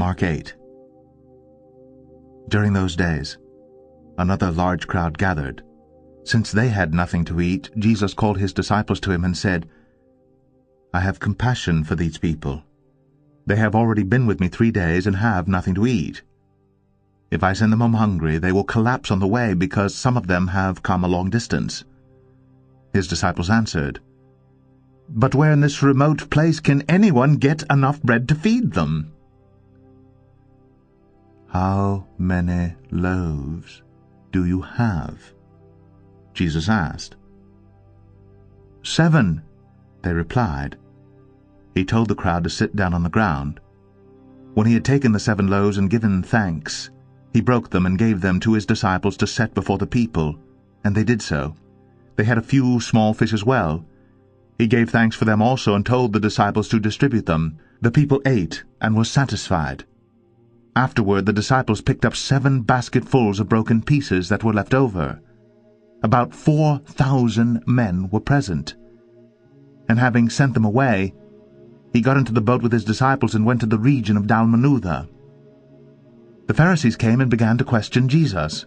Mark 8. During those days, another large crowd gathered. Since they had nothing to eat, Jesus called his disciples to him and said, "I have compassion for these people. They have already been with me 3 days and have nothing to eat. If I send them home hungry, they will collapse on the way because some of them have come a long distance." His disciples answered, "But where in this remote place can anyone get enough bread to feed them?" "How many loaves do you have?" Jesus asked. "7," they replied. He told the crowd to sit down on the ground. When he had taken the 7 loaves and given thanks, he broke them and gave them to his disciples to set before the people, and they did so. They had a few small fish as well. He gave thanks for them also and told the disciples to distribute them. The people ate and were satisfied. Afterward, the disciples picked up 7 basketfuls of broken pieces that were left over. About 4,000 men were present. And having sent them away, he got into the boat with his disciples and went to the region of Dalmanutha. The Pharisees came and began to question Jesus.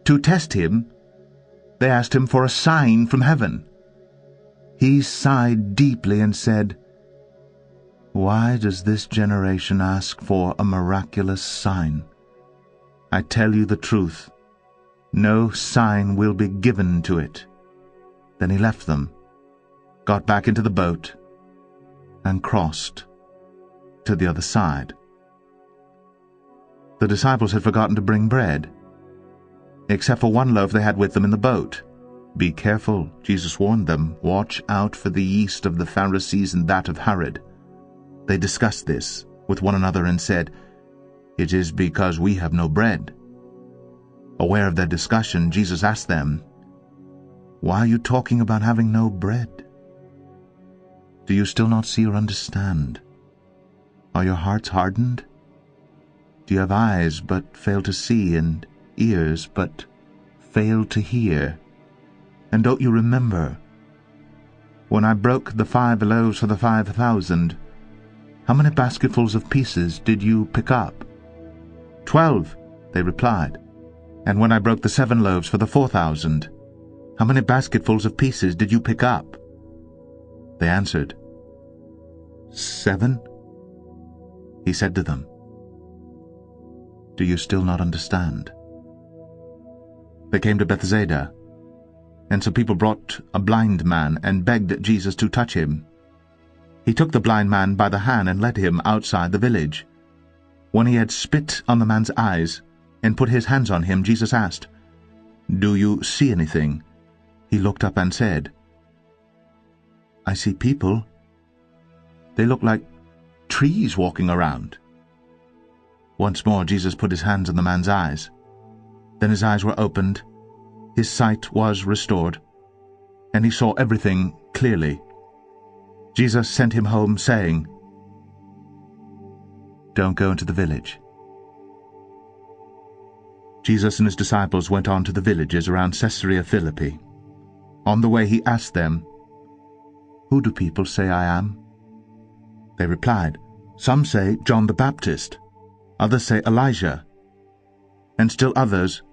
To test him, they asked him for a sign from heaven. He sighed deeply and said, "Why does this generation ask for a miraculous sign? I tell you the truth, no sign will be given to it." Then he left them, got back into the boat, and crossed to the other side. The disciples had forgotten to bring bread, except for 1 loaf they had with them in the boat. "Be careful," Jesus warned them. "Watch out for the yeast of the Pharisees and that of Herod." They discussed this with one another and said, "It is because we have no bread." Aware of their discussion, Jesus asked them, "Why are you talking about having no bread? Do you still not see or understand? Are your hearts hardened? Do you have eyes but fail to see, and ears but fail to hear? And don't you remember, when I broke the 5 loaves for the 5,000, how many basketfuls of pieces did you pick up?" 12, they replied. "And when I broke the 7 loaves for the 4,000, how many basketfuls of pieces did you pick up?" They answered, 7. He said to them, "Do you still not understand?" They came to Bethsaida, and some people brought a blind man and begged Jesus to touch him. He took the blind man by the hand and led him outside the village. When he had spit on the man's eyes and put his hands on him, Jesus asked, "Do you see anything?" He looked up and said, "I see people. They look like trees walking around." Once more Jesus put his hands on the man's eyes. Then his eyes were opened, his sight was restored, and he saw everything clearly. Jesus sent him home, saying, "Don't go into the village." Jesus and his disciples went on to the villages around Caesarea Philippi. On the way he asked them, "Who do people say I am?" They replied, "Some say John the Baptist, others say Elijah, and still others,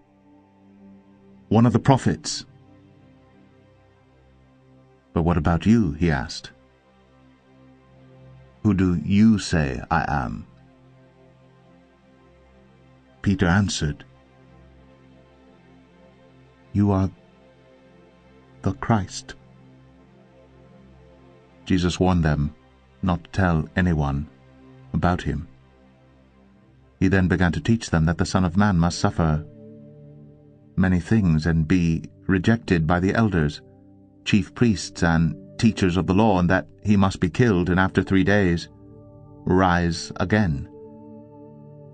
one of the prophets." "But what about you?" he asked. "Who do you say I am?" Peter answered, "You are the Christ." Jesus warned them not to tell anyone about him. He then began to teach them that the Son of Man must suffer many things and be rejected by the elders, chief priests, and teachers of the law, and that he must be killed and after 3 days rise again.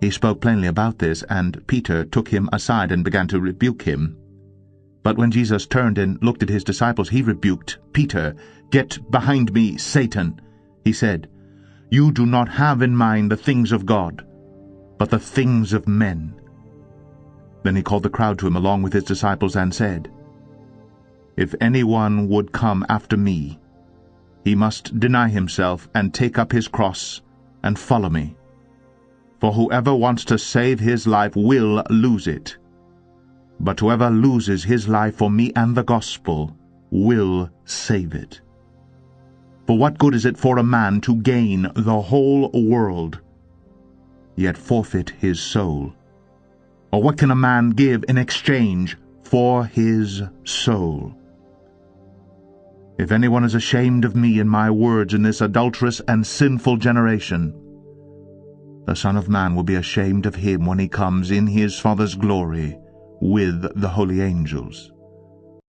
He spoke plainly about this, and Peter took him aside and began to rebuke him. But when Jesus turned and looked at his disciples, he rebuked Peter. "Get behind me, Satan," he said. "You do not have in mind the things of God, but the things of men." Then he called the crowd to him along with his disciples and said, "If anyone would come after me, he must deny himself and take up his cross and follow me. For whoever wants to save his life will lose it. But whoever loses his life for me and the gospel will save it. For what good is it for a man to gain the whole world, yet forfeit his soul? Or what can a man give in exchange for his soul? If anyone is ashamed of me and my words in this adulterous and sinful generation, the Son of Man will be ashamed of him when he comes in his Father's glory with the holy angels.